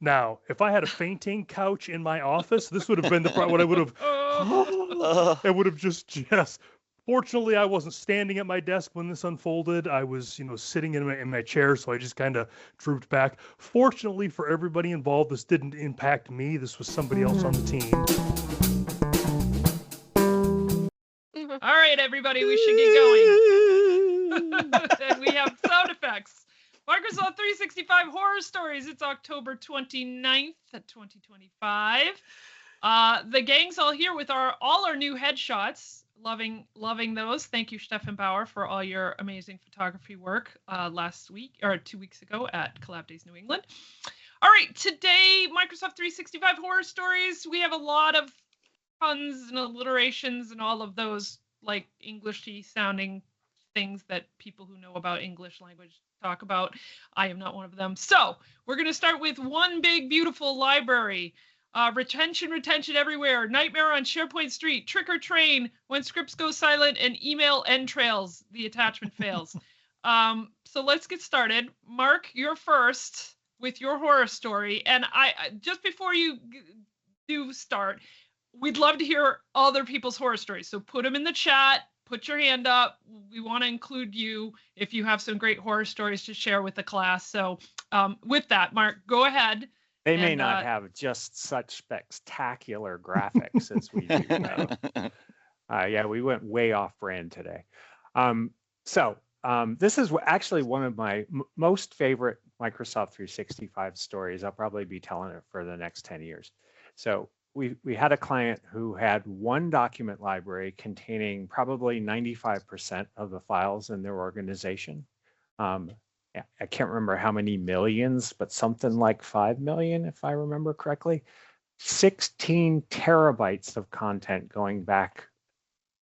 Now, if I had a fainting couch in my office, this would have been the part what I would have. It would have just. Fortunately, I wasn't standing at my desk when this unfolded. I was, sitting in my chair, so I just kind of drooped back. Fortunately for everybody involved, this didn't impact me. This was somebody else on the team. All right, everybody, we should get going. And we have sound effects. Microsoft 365 Horror Stories. It's October 29th, 2025. The gang's all here with all our new headshots. Loving those. Thank you, Stefan Bauer, for all your amazing photography work last week or 2 weeks ago at Collab Days New England. All right, today, Microsoft 365 Horror Stories. We have a lot of puns and alliterations and all of those like Englishy sounding things that people who know about English language talk about. I am not one of them. So we're going to start with one big, beautiful library. Retention everywhere. Nightmare on SharePoint Street. Trick or train. When scripts go silent. And email Entrails. The attachment fails. So let's get started. Mark, you're first with your horror story. And I just before you do start, we'd love to hear other people's horror stories. So put them in the chat. Put your hand up. We want to include you if you have some great horror stories to share with the class. So with that, Mark, go ahead. They may not have just such spectacular graphics as we do, though. Yeah, we went way off brand today. This is actually one of my most favorite Microsoft 365 stories. I'll probably be telling it for the next 10 years. So we had a client who had one document library containing probably 95% of the files in their organization. Yeah, I can't remember how many millions, but something like 5 million, if I remember correctly. 16 terabytes of content going back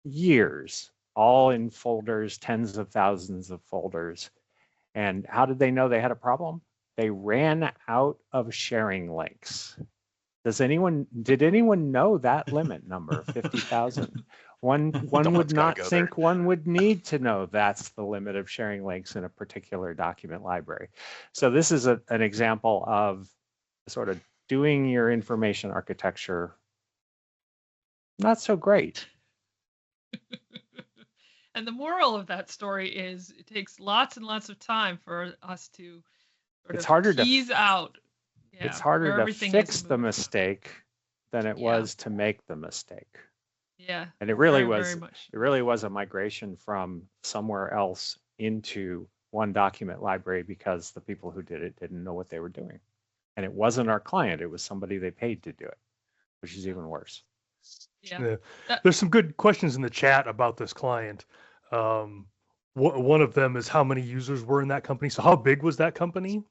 years, all in folders, tens of thousands of folders. And how did they know they had a problem? They ran out of sharing links. Did anyone know that limit number, 50,000? One would not think one would need to know that's the limit of sharing links in a particular document library. So this is an example of sort of doing your information architecture not so great. And the moral of that story is it takes lots and lots of time for us to sort of tease out. Yeah, it's harder to fix the mistake than it was to make the mistake. Yeah. And it really was a migration from somewhere else into one document library because the people who did it didn't know what they were doing. And it wasn't our client, it was somebody they paid to do it, which is even worse. Yeah. There's some good questions in the chat about this client. One of them is how many users were in that company. So how big was that company?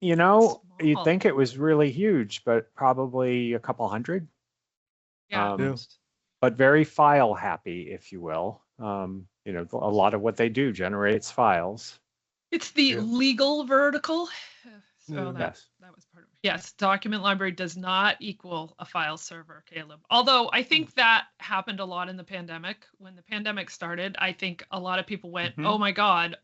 You'd think it was really huge, but probably a couple hundred. Yeah. But very file happy, if you will. A lot of what they do generates files. It's the legal vertical. So that was part of it. Yes, document library does not equal a file server, Caleb. Although I think that happened a lot in the pandemic. When the pandemic started, I think a lot of people went, oh my God,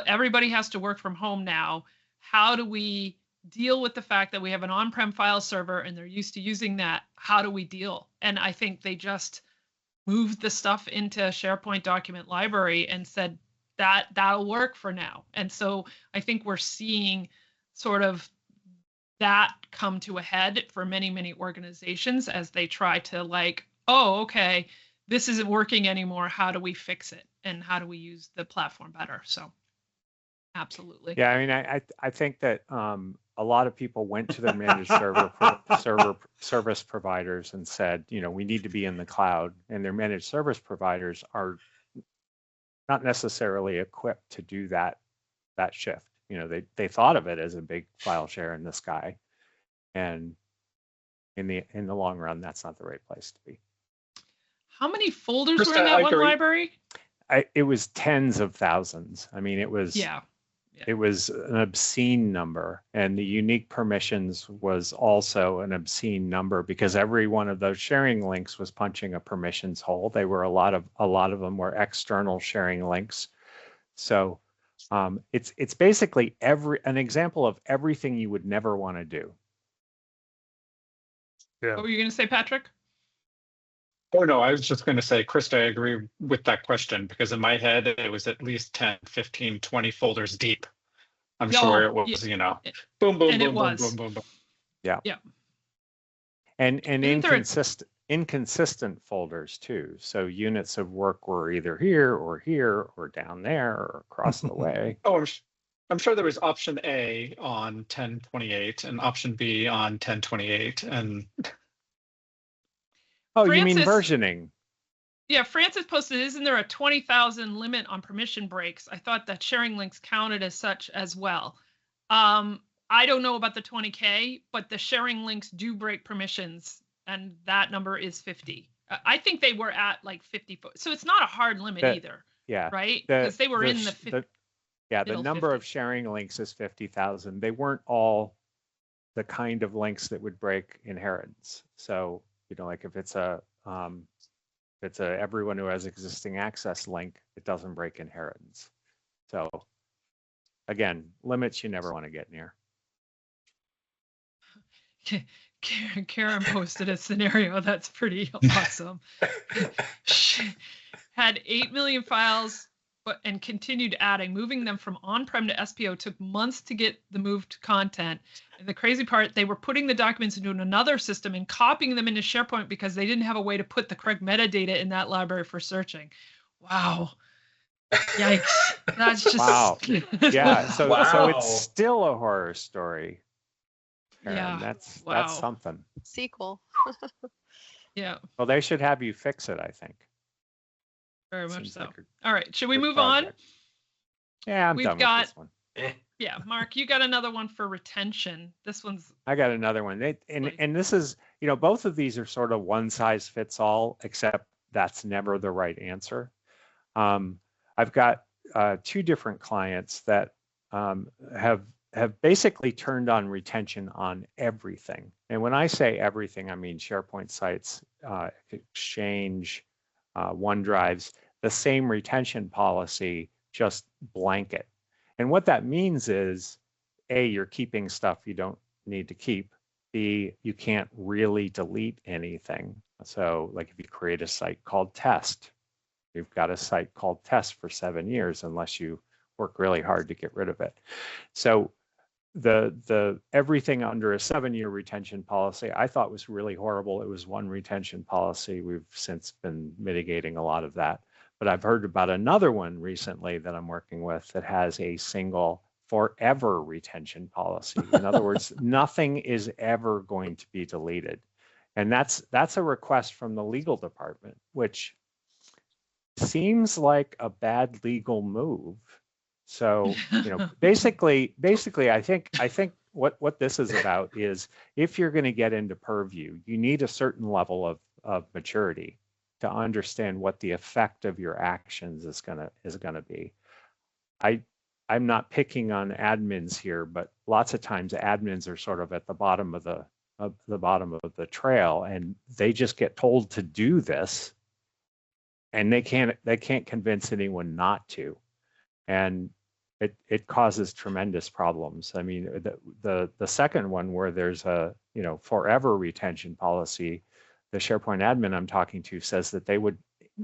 everybody has to work from home now. How do we deal with the fact that we have an on-prem file server and they're used to using that? How do we deal? And I think they just moved the stuff into SharePoint document library and said that'll work for now. And so I think we're seeing sort of that come to a head for many, many organizations as they try to okay, this isn't working anymore. How do we fix it? And how do we use the platform better? So absolutely. Yeah, I mean, I think that a lot of people went to their managed service providers and said, we need to be in the cloud, and their managed service providers are not necessarily equipped to do that shift. They thought of it as a big file share in the sky, and in the long run, that's not the right place to be. How many folders were in that one library? It was tens of thousands. I mean, it was. Yeah. It was an obscene number, and the unique permissions was also an obscene number because every one of those sharing links was punching a permissions hole. They were a lot of them were external sharing links. So it's basically an example of everything you would never want to do. Yeah. What were you going to say, Patrick? Oh, no, I was just going to say, Krista, I agree with that question because in my head, it was at least 10, 15, 20 folders deep. I'm sure it was, boom, boom, And it boom, boom, was. boom, boom, boom. Yeah. Yeah. And Isn't there inconsistent folders too. So units of work were either here or down there or across the way. Oh, I'm sure there was option A on 1028 and option B on 1028 and Oh, you mean Francis- versioning? Yeah, Francis posted, isn't there a 20,000 limit on permission breaks? I thought that sharing links counted as such as well. I don't know about the 20K, but the sharing links do break permissions, and that number is 50. I think they were at like 50. So it's not a hard limit either. Yeah. Right? Because they were in the 50. The number of sharing links is 50,000. They weren't all the kind of links that would break inheritance. So, like if it's a everyone who has existing access link, it doesn't break inheritance. So again, limits you never want to get near. Karen posted a scenario that's pretty awesome. She had 8 million files and continued adding. Moving them from on-prem to SPO took months to get the moved content. And the crazy part, they were putting the documents into another system and copying them into SharePoint because they didn't have a way to put the correct metadata in that library for searching. Wow. Yikes. That's just... Wow. Yeah, so Wow. it's still a horror story. Karen. Yeah. That's Wow. something. Sequel. Yeah, Well, they should have you fix it, I think. very much Seems so. like a All right, should we good move on? project. Yeah, I'm We've done got- with this one. Yeah, Mark, you got another one for retention. This one's I got another one. And this is, both of these are sort of one size fits all, except that's never the right answer. I've got 2 different clients that have basically turned on retention on everything. And when I say everything, I mean SharePoint sites, Exchange, OneDrives, the same retention policy, just blanket. And what that means is, A, you're keeping stuff you don't need to keep. B, you can't really delete anything. So like if you create a site called test, you've got a site called test for 7 years unless you work really hard to get rid of it. So the everything under a 7-year retention policy I thought was really horrible. It was one retention policy. We've since been mitigating a lot of that. But I've heard about another one recently that I'm working with that has a single forever retention policy. In other words, nothing is ever going to be deleted. And that's a request from the legal department, which seems like a bad legal move. So, basically, I think what this is about is if you're going to get into purview, you need a certain level of maturity to understand what the effect of your actions is gonna be. I'm not picking on admins here, but lots of times admins are sort of at the bottom of the trail, and they just get told to do this, and they can't convince anyone not to, and it causes tremendous problems. I mean, the second one where there's a forever retention policy, the SharePoint admin I'm talking to says that they would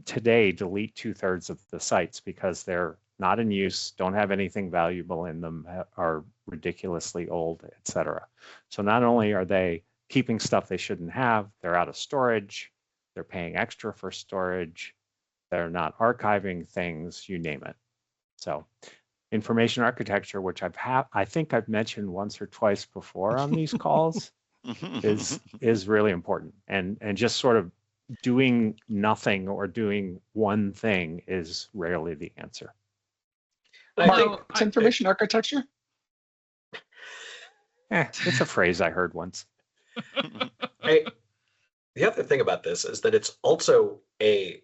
today delete 2/3 of the sites because they're not in use, don't have anything valuable in them, are ridiculously old, etc. So not only are they keeping stuff they shouldn't have, they're out of storage, they're paying extra for storage, they're not archiving things, you name it. So information architecture, which I think I've mentioned once or twice before on these calls, is really important, and just sort of doing nothing or doing one thing is rarely the answer. Mark, it's information architecture. It's a phrase I heard once. The other thing about this is that it's also a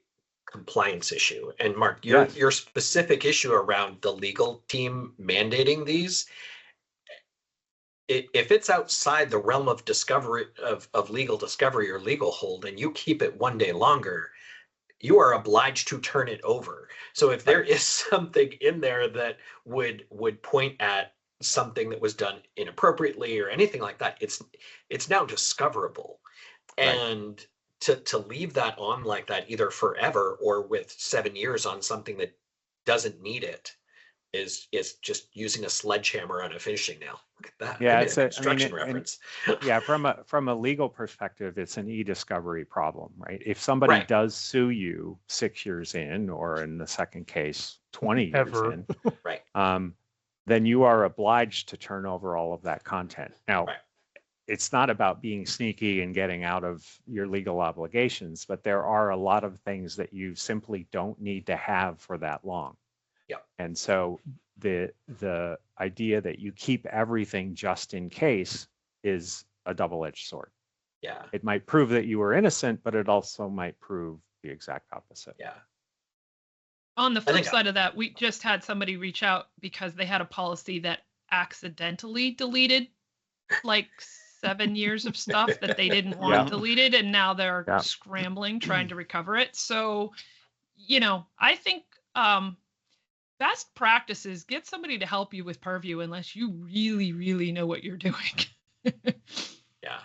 compliance issue. And Mark, your specific issue around the legal team mandating these, if it's outside the realm of discovery of legal discovery or legal hold, and you keep it 1 day longer, you are obliged to turn it over. So if there is something in there that would point at something that was done inappropriately or anything like that, it's now discoverable. And to leave that on like that, either forever or with 7 years on something that doesn't need it, is just using a sledgehammer on a finishing nail. Look at that. Yeah, I made it's a construction reference. yeah, from a legal perspective, it's an e-discovery problem, right? If somebody does sue you 6 years in, or in the second case, 20 years in, Right. Then you are obliged to turn over all of that content. Now, it's not about being sneaky and getting out of your legal obligations, but there are a lot of things that you simply don't need to have for that long. Yep. And so the idea that you keep everything just in case is a double-edged sword. Yeah. It might prove that you were innocent, but it also might prove the exact opposite. Yeah. On the flip side of that, we just had somebody reach out because they had a policy that accidentally deleted like 7 years of stuff that they didn't want deleted, and now they're scrambling trying to recover it. So, I think best practices, get somebody to help you with Purview unless you really, really know what you're doing. Yeah.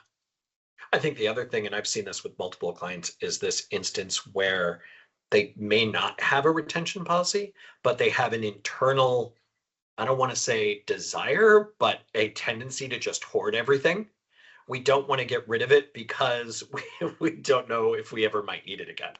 I think the other thing, and I've seen this with multiple clients, is this instance where they may not have a retention policy, but they have an internal, I don't want to say desire, but a tendency to just hoard everything. We don't want to get rid of it because we don't know if we ever might need it again.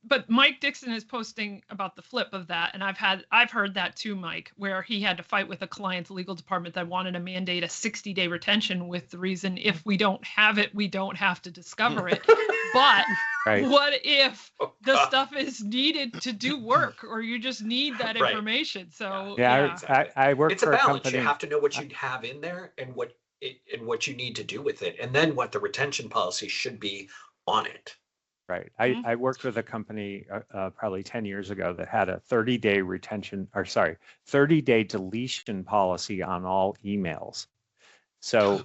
But Mike Dixon is posting about the flip of that, and I've heard that too, Mike, where he had to fight with a client's legal department that wanted to mandate a 60-day retention with the reason if we don't have it, we don't have to discover it. But what if the stuff is needed to do work, or you just need that information? So exactly. I work it's for a balance. company. You have to know what you have in there and what you need to do with it, and then what the retention policy should be on it. Right. I worked with a company probably 10 years ago that had a 30-day 30-day deletion policy on all emails. So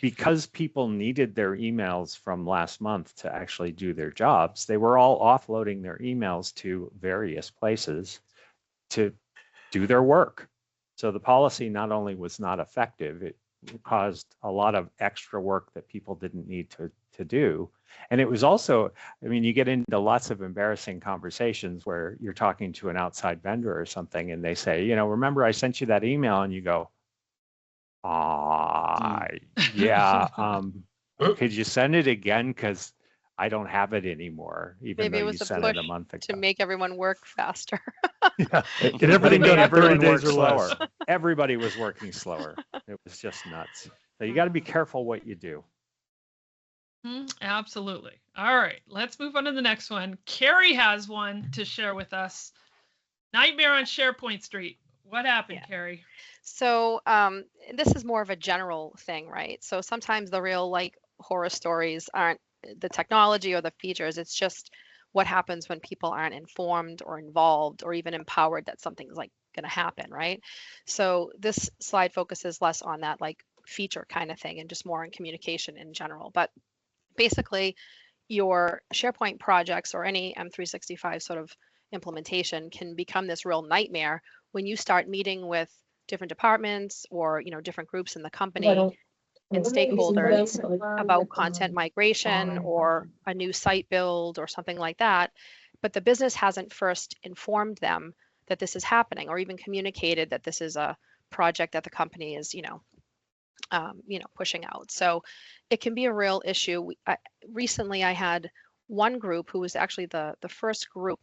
because people needed their emails from last month to actually do their jobs, they were all offloading their emails to various places to do their work. So the policy not only was not effective, it caused a lot of extra work that people didn't need to do. And it was also, you get into lots of embarrassing conversations where you're talking to an outside vendor or something, and they say, remember I sent you that email, and you go, could you send it again? Because I don't have it anymore, even though you sent it a month ago. To make everyone work faster. Get everything done in 30 days or less. Everybody was working slower. It was just nuts. So you got to be careful what you do. Absolutely. All right, let's move on to the next one. Carrie has one to share with us. Nightmare on SharePoint Street. What happened, Carrie? So this is more of a general thing, right? So sometimes the real horror stories aren't the technology or the features. It's just what happens when people aren't informed or involved or even empowered that something's going to happen, right? So this slide focuses less on that feature kind of thing and just more on communication in general. But basically, your SharePoint projects or any M365 sort of implementation can become this real nightmare when you start meeting with different departments or different groups in the company and stakeholders about content migration or a new site build or something like that. But the business hasn't first informed them that this is happening or even communicated that this is a project that the company is, pushing out. So it can be a real issue. Recently, I had one group who was actually the first group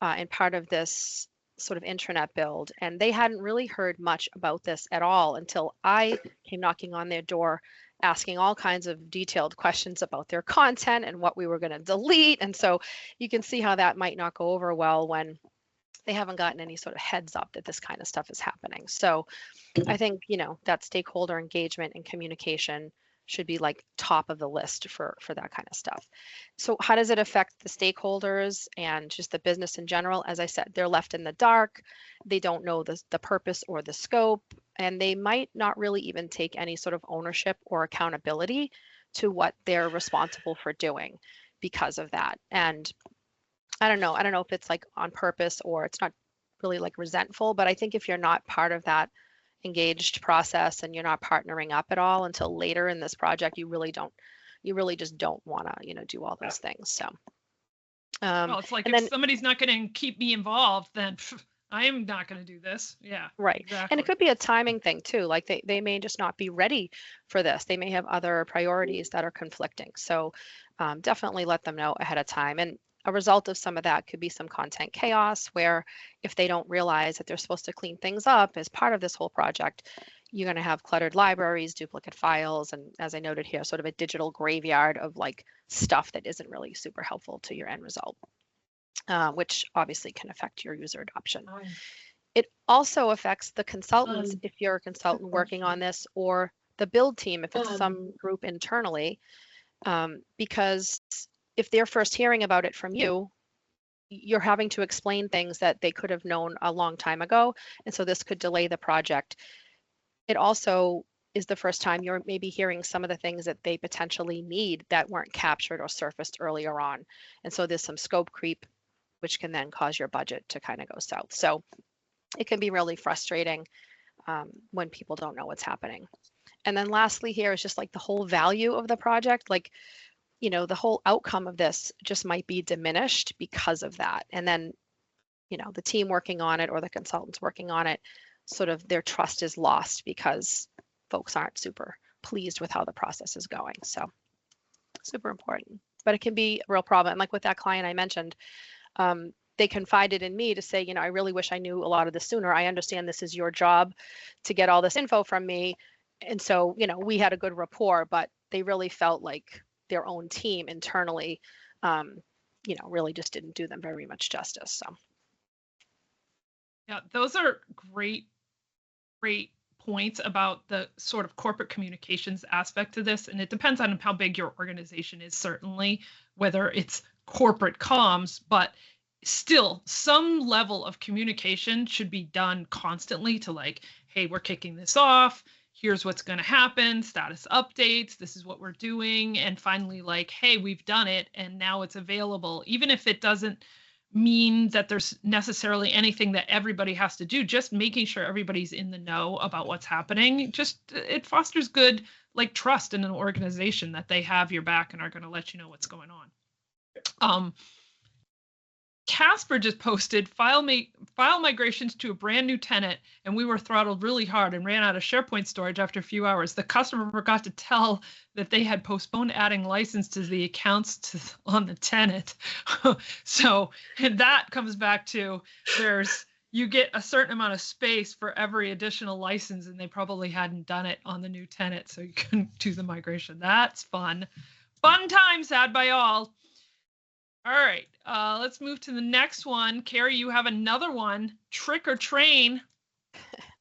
and part of this sort of intranet build, and they hadn't really heard much about this at all until I came knocking on their door asking all kinds of detailed questions about their content and what we were going to delete. And so you can see how that might not go over well when they haven't gotten any sort of heads up that this kind of stuff is happening. So I think, that stakeholder engagement and communication should be top of the list for that kind of stuff. So how does it affect the stakeholders and just the business in general? As I said, they're left in the dark. They don't know the purpose or the scope, and they might not really even take any sort of ownership or accountability to what they're responsible for doing because of that. And I don't know if it's on purpose or it's not really resentful, but I think if you're not part of that engaged process and you're not partnering up at all until later in this project, you really don't you really just don't want to, do all those things. So, well, it's like if somebody's not going to keep me involved, then I am not going to do this. Yeah. Right. Exactly. And it could be a timing thing too. Like they may just not be ready for this. They may have other priorities that are conflicting. So definitely let them know ahead of time. And a result of some of that could be some content chaos, where if they don't realize that they're supposed to clean things up as part of this whole project, you're going to have cluttered libraries, duplicate files, and as I noted here, sort of a digital graveyard of like stuff that isn't really super helpful to your end result, which obviously can affect your user adoption. It also affects the consultants if you're a consultant working on this, or the build team if it's some group internally, because if they're first hearing about it from you, you're having to explain things that they could have known a long time ago. And so this could delay the project. It also is the first time you're maybe hearing some of the things that they potentially need that weren't captured or surfaced earlier on. And so there's some scope creep, which can then cause your budget to kind of go south. So it can be really frustrating when people don't know what's happening. And then lastly here is just like the whole value of the project. Like, the whole outcome of this just might be diminished because of that. And then, the team working on it or the consultants working on it, sort of their trust is lost because folks aren't super pleased with how the process is going. So super important, but it can be a real problem. And like with that client I mentioned, they confided in me to say, I really wish I knew a lot of this sooner. I understand this is your job to get all this info from me. And so, we had a good rapport, but they really felt like their own team internally, really just didn't do them very much justice. So. Yeah, those are great points about the sort of corporate communications aspect of this. And it depends on how big your organization is, certainly, whether it's corporate comms, but still some level of communication should be done constantly to like, hey, we're kicking this off. Here's what's going to happen, status updates, this is what we're doing. And finally, like, hey, we've done it and now it's available. Even if it doesn't mean that there's necessarily anything that everybody has to do, just making sure everybody's in the know about what's happening, it fosters good like trust in an organization that they have your back and are going to let you know what's going on. Casper just posted file migrations to a brand new tenant, and we were throttled really hard and ran out of SharePoint storage after a few hours. The customer forgot to tell that they had postponed adding license to the accounts on the tenant. So, and that comes back to you get a certain amount of space for every additional license, and they probably hadn't done it on the new tenant, so you couldn't do the migration. That's fun. Fun times had by all. All right, let's move to the next one. Carrie, you have another one, trick or train.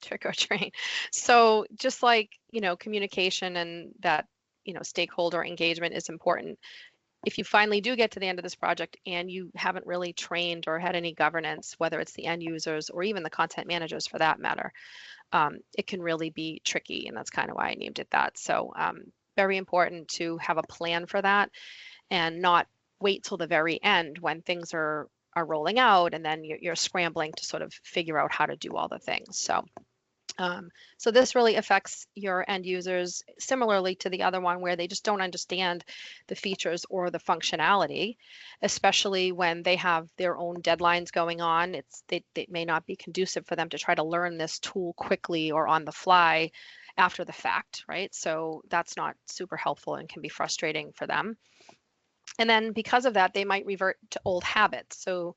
Trick or train. So just like, communication and that, stakeholder engagement is important. If you finally do get to the end of this project and you haven't really trained or had any governance, whether it's the end users or even the content managers for that matter, it can really be tricky. And that's kind of why I named it that. So very important to have a plan for that and not wait till the very end when things are rolling out and then you're scrambling to sort of figure out how to do all the things. So this really affects your end users similarly to the other one where they just don't understand the features or the functionality, especially when they have their own deadlines going on. It may not be conducive for them to try to learn this tool quickly or on the fly after the fact, right? So that's not super helpful and can be frustrating for them. And then because of that, they might revert to old habits. So,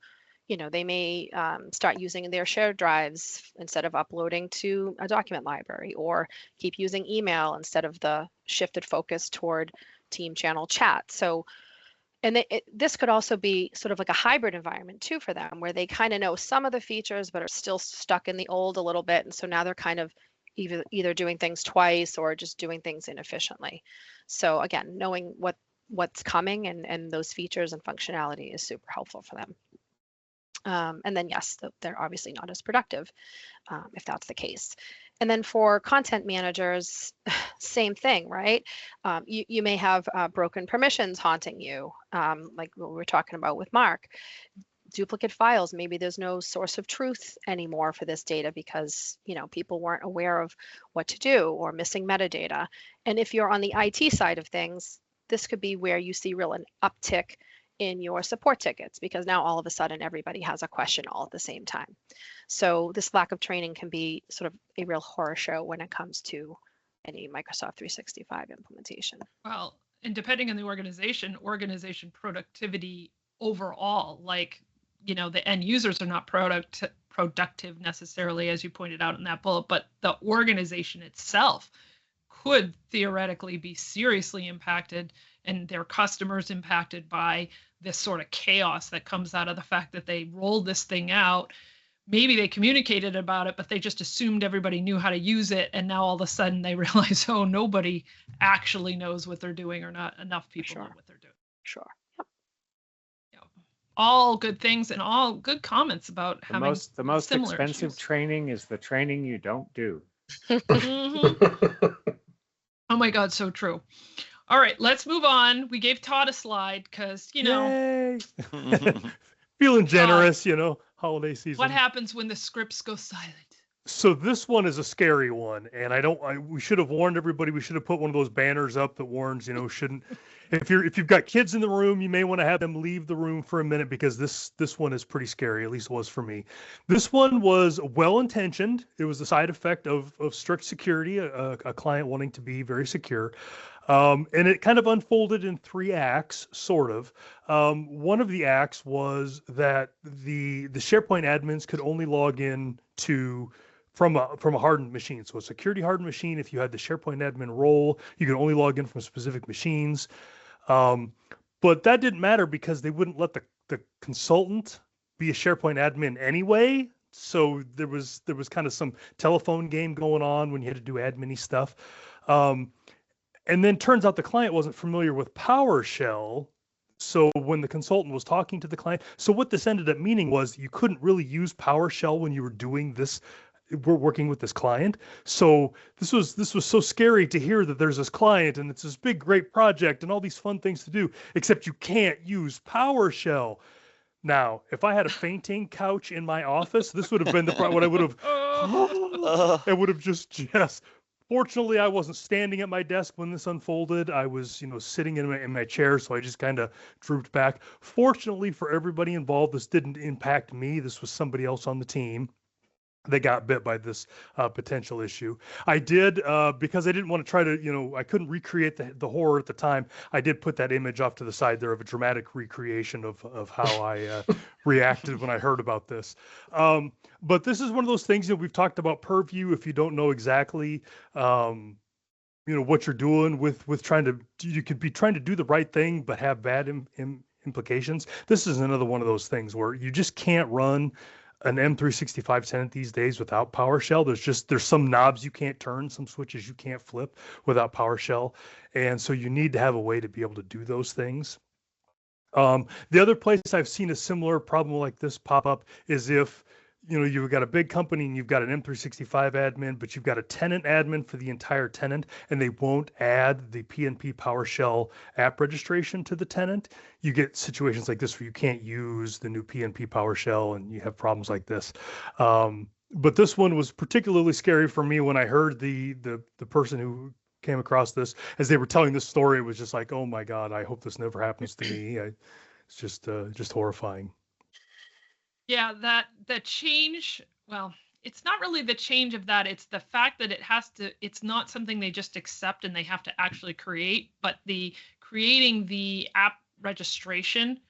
they may start using their shared drives instead of uploading to a document library, or keep using email instead of the shifted focus toward team channel chat. So, and this could also be sort of like a hybrid environment too for them, where they kind of know some of the features, but are still stuck in the old a little bit. And so now they're kind of either doing things twice or just doing things inefficiently. So again, knowing what's coming and those features and functionality is super helpful for them. And then yes, they're obviously not as productive if that's the case. And then for content managers, same thing, right? You may have broken permissions haunting you, like what we were talking about with Mark. Duplicate files, maybe there's no source of truth anymore for this data because people weren't aware of what to do, or missing metadata. And if you're on the IT side of things, this could be where you see an uptick in your support tickets, because now all of a sudden everybody has a question all at the same time. So this lack of training can be sort of a real horror show when it comes to any Microsoft 365 implementation. Well, and depending on the organization productivity overall, like, you know, the end users are not productive necessarily, as you pointed out in that bullet, but the organization itself could theoretically be seriously impacted, and their customers impacted by this sort of chaos that comes out of the fact that they rolled this thing out. Maybe they communicated about it, but they just assumed everybody knew how to use it. And now all of a sudden they realize, oh, nobody actually knows what they're doing, or not enough people know what they're doing. Sure. Yep. All good things and all good comments about having the most similar expensive issues. training is the training you don't do. Oh my God, so true. All right, let's move on. We gave Todd a slide because, you know. Feeling generous, you know, holiday season. What happens when the scripts go silent? So this one is a scary one, and we should have warned everybody. We should have put one of those banners up that warns, you know, shouldn't. If you've got kids in the room, you may want to have them leave the room for a minute, because this one is pretty scary. At least it was for me. This one was well intentioned. It was the side effect of strict security, a client wanting to be very secure. And it kind of unfolded in 3 acts, sort of. One of the acts was that the SharePoint admins could only log in from a hardened machine. So a security hardened machine, if you had the SharePoint admin role, you could only log in from specific machines. But that didn't matter, because they wouldn't let the consultant be a SharePoint admin anyway. So there was kind of some telephone game going on when you had to do admin-y stuff. And then turns out the client wasn't familiar with PowerShell. So when the consultant was talking to the client, so what this ended up meaning was you couldn't really use PowerShell when you were doing this. We're working with this client. So this was so scary to hear that there's this client and it's this big, great project and all these fun things to do, except you can't use PowerShell. Now, if I had a fainting couch in my office, this would have been what I would have. It would have just. Fortunately, I wasn't standing at my desk when this unfolded. I was, you know, sitting in my chair, so I just kind of drooped back. Fortunately for everybody involved, this didn't impact me. This was somebody else on the team that got bit by this potential issue. I did, because I didn't want to try to, you know, I couldn't recreate the horror at the time. I did put that image off to the side there of a dramatic recreation of how I reacted when I heard about this. But this is one of those things, you know, we've talked about purview. If you don't know exactly, you know, what you're doing with you could be trying to do the right thing, but have bad implications. This is another one of those things where you just can't run an M365 tenant these days without PowerShell. There's some knobs you can't turn, some switches you can't flip without PowerShell. And so you need to have a way to be able to do those things. The other place I've seen a similar problem like this pop up is if, you know, you've got a big company and you've got an M365 admin, but you've got a tenant admin for the entire tenant, and they won't add the PNP PowerShell app registration to the tenant. You get situations like this where you can't use the new PNP PowerShell, and you have problems like this. But this one was particularly scary for me when I heard the person who came across this as they were telling this story. It was just like, oh my God, I hope this never happens to me. It's just horrifying. Yeah, the change, well, it's not really the change of that. It's the fact that it's not something they just accept and they have to actually create, but creating the app registration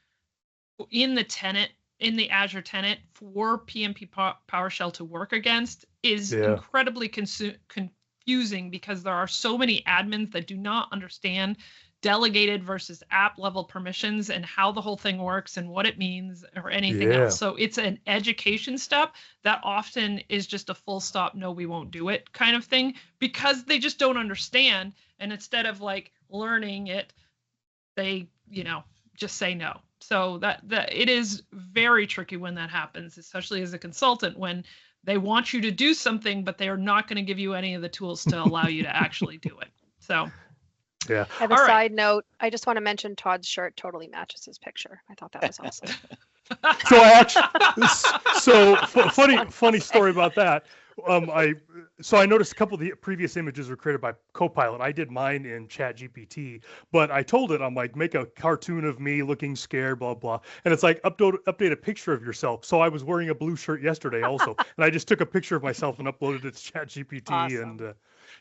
in the Azure tenant for PNP PowerShell to work against is incredibly confusing, because there are so many admins that do not understand delegated versus app level permissions and how the whole thing works and what it means or anything else. So it's an education step that often is just a full stop, no, we won't do it kind of thing, because they just don't understand. And instead of like learning it, they, you know, just say no. So that it is very tricky when that happens, especially as a consultant, when they want you to do something, but they are not going to give you any of the tools to allow you to actually do it. So yeah. I have a side note. I just want to mention Todd's shirt totally matches his picture. I thought that was awesome. So funny story about that. I noticed a couple of the previous images were created by Copilot. I did mine in ChatGPT, but I told it, I'm like, make a cartoon of me looking scared, blah blah, and it's like update a picture of yourself. So I was wearing a blue shirt yesterday also, and I just took a picture of myself and uploaded it to ChatGPT. Awesome. And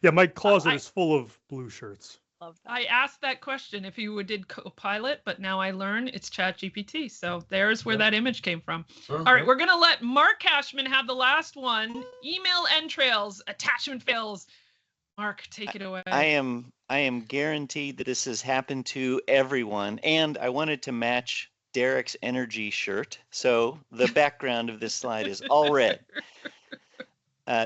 yeah, my closet is full of blue shirts. Love that. I asked that question if you did Copilot, but now I learn it's ChatGPT. So there's where that image came from. All right, we're going to let Mark Cashman have the last one. Email entrails, attachment fails. Mark, take it away. I am guaranteed that this has happened to everyone, and I wanted to match Derek's energy shirt, so the background of this slide is all red.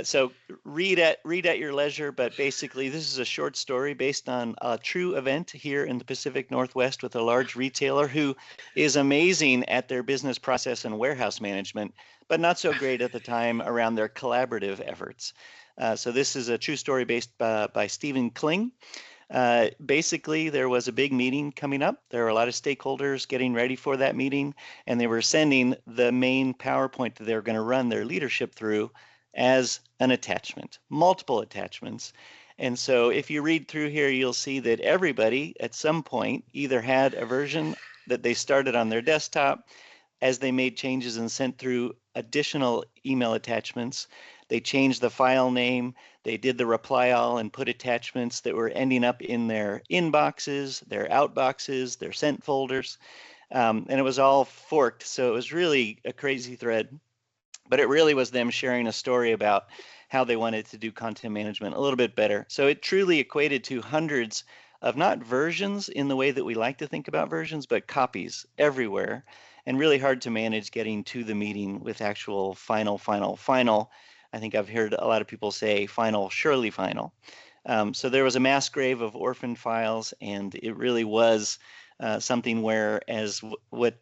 So read at your leisure, but basically this is a short story based on a true event here in the Pacific Northwest with a large retailer who is amazing at their business process and warehouse management, but not so great at the time around their collaborative efforts. So this is a true story based by Stephen Kling. Basically, there was a big meeting coming up. There were a lot of stakeholders getting ready for that meeting, and they were sending the main PowerPoint that they were going to run their leadership through as an attachment, multiple attachments. And so if you read through here, you'll see that everybody at some point either had a version that they started on their desktop as they made changes and sent through additional email attachments. They changed the file name, they did the reply all and put attachments that were ending up in their inboxes, their outboxes, their sent folders. And it was all forked. So it was really a crazy thread. But it really was them sharing a story about how they wanted to do content management a little bit better. So it truly equated to hundreds of not versions in the way that we like to think about versions, but copies everywhere, and really hard to manage getting to the meeting with actual final. I think I've heard a lot of people say final, surely final. So there was a mass grave of orphaned files, and it really was something where, as what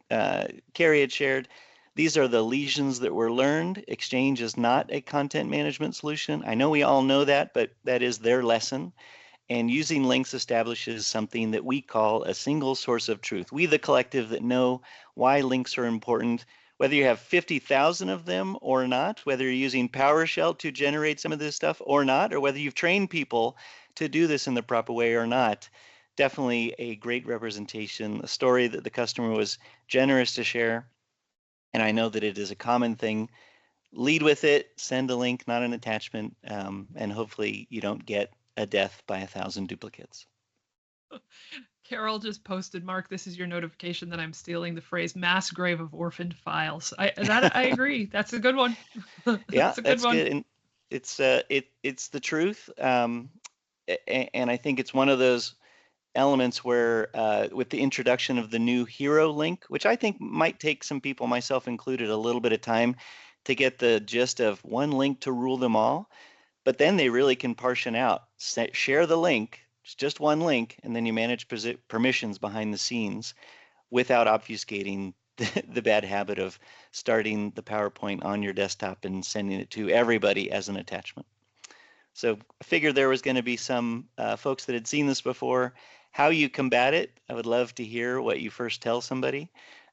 Carrie had shared, these are the lesions that were learned. Exchange is not a content management solution. I know we all know that, but that is their lesson. And using links establishes something that we call a single source of truth. We, the collective, that know why links are important, whether you have 50,000 of them or not, whether you're using PowerShell to generate some of this stuff or not, or whether you've trained people to do this in the proper way or not. Definitely a great representation, a story that the customer was generous to share. And I know that it is a common thing. Lead with it, send a link, not an attachment, and hopefully you don't get a death by 1,000 duplicates. Carol just posted, Mark, this is your notification that I'm stealing the phrase mass grave of orphaned files. I agree. That's a good one. Yeah, that's good. And it's the truth. And I think it's one of those elements where with the introduction of the new hero link, which I think might take some people, myself included, a little bit of time to get the gist of one link to rule them all. But then they really can partition out, share the link, it's just one link, and then you manage permissions behind the scenes without obfuscating the bad habit of starting the PowerPoint on your desktop and sending it to everybody as an attachment. So I figured there was going to be some folks that had seen this before. How you combat it, I would love to hear what you first tell somebody,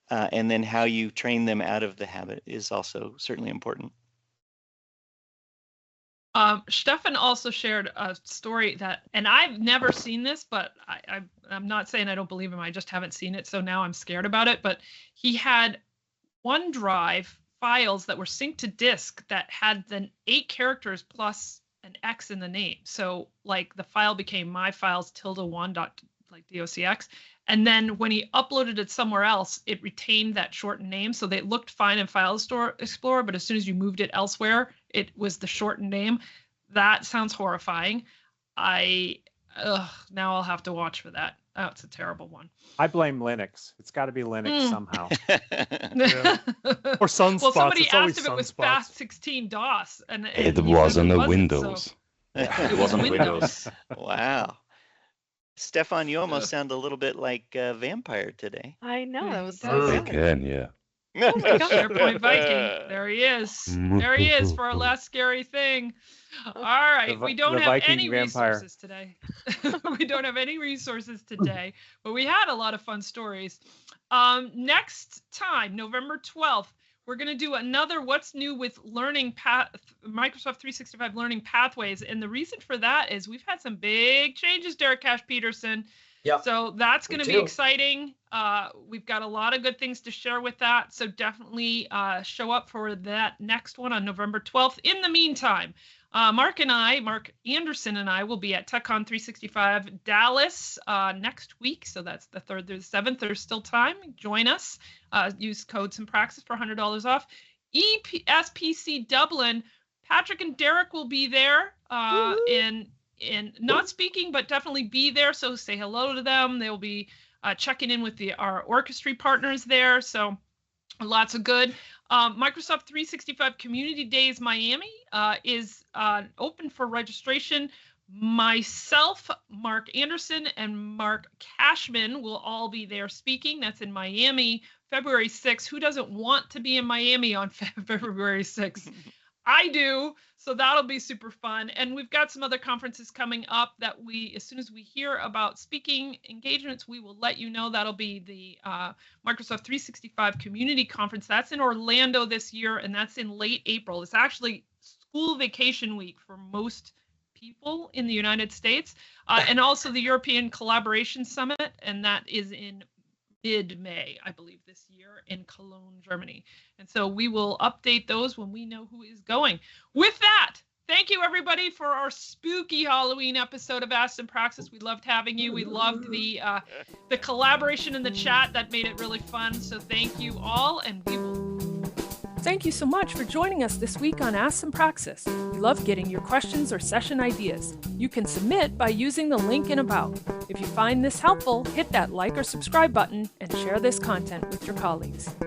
and then how you train them out of the habit is also certainly important. Stefan also shared a story that, and I've never seen this, but I'm not saying I don't believe him. I just haven't seen it, so now I'm scared about it. But he had OneDrive files that were synced to disk that had then 8 characters plus an X in the name. So like the file became myfiles_1.docx. And then when he uploaded it somewhere else, it retained that shortened name. So they looked fine in File Explorer, but as soon as you moved it elsewhere, it was the shortened name. That sounds horrifying. Now I'll have to watch for that. That's a terrible one. I blame Linux. It's got to be Linux somehow. Yeah. Or sunspots. Well, somebody it's asked if it sunspots. was fast 16 DOS, and It he was said on it the wasn't, Windows. so- It was on Windows. Wow. Stefan, you almost sound a little bit like Vampire today. I know. That was Oh. so You good. can, yeah. Oh my God. SharePoint Viking. There he is. There he is for our last scary thing. All right. We don't the have Viking any vampire. resources today. We don't have any resources today, but we had a lot of fun stories. Next time, November 12th, we're going to do another What's New with Learning Path, Microsoft 365 Learning Pathways. And the reason for that is we've had some big changes, Derek Cash Peterson. Yep. So that's going to be exciting. We've got a lot of good things to share with that. So definitely show up for that next one on November 12th. In the meantime, Mark Anderson and I will be at TechCon 365 Dallas next week. So that's the 3rd through the 7th. There's still time. Join us. Use code SIMPRAXIS for $100 off. ESPC Dublin, Patrick and Derek will be there in not speaking, but definitely be there. So say hello to them. They'll be checking in with our orchestra partners there. So lots of good. Microsoft 365 Community Days Miami is open for registration. Myself, Mark Anderson, and Mark Cashman will all be there speaking. That's in Miami, February 6th. Who doesn't want to be in Miami on February 6th? I do. So that'll be super fun. And we've got some other conferences coming up that as soon as we hear about speaking engagements, we will let you know. That'll be the Microsoft 365 Community Conference. That's in Orlando this year, and that's in late April. It's actually school vacation week for most people in the United States, and also the European Collaboration Summit, and that is in mid-May, I believe, this year in Cologne, Germany. And so we will update those when we know who is going. With that, thank you, everybody, for our spooky Halloween episode of Ask and Praxis. We loved having you. We loved the collaboration in the chat. That made it really fun. So thank you all, and we will... Thank you so much for joining us this week on Ask and Praxis. We love getting your questions or session ideas. You can submit by using the link in About. If you find this helpful, hit that like or subscribe button and share this content with your colleagues.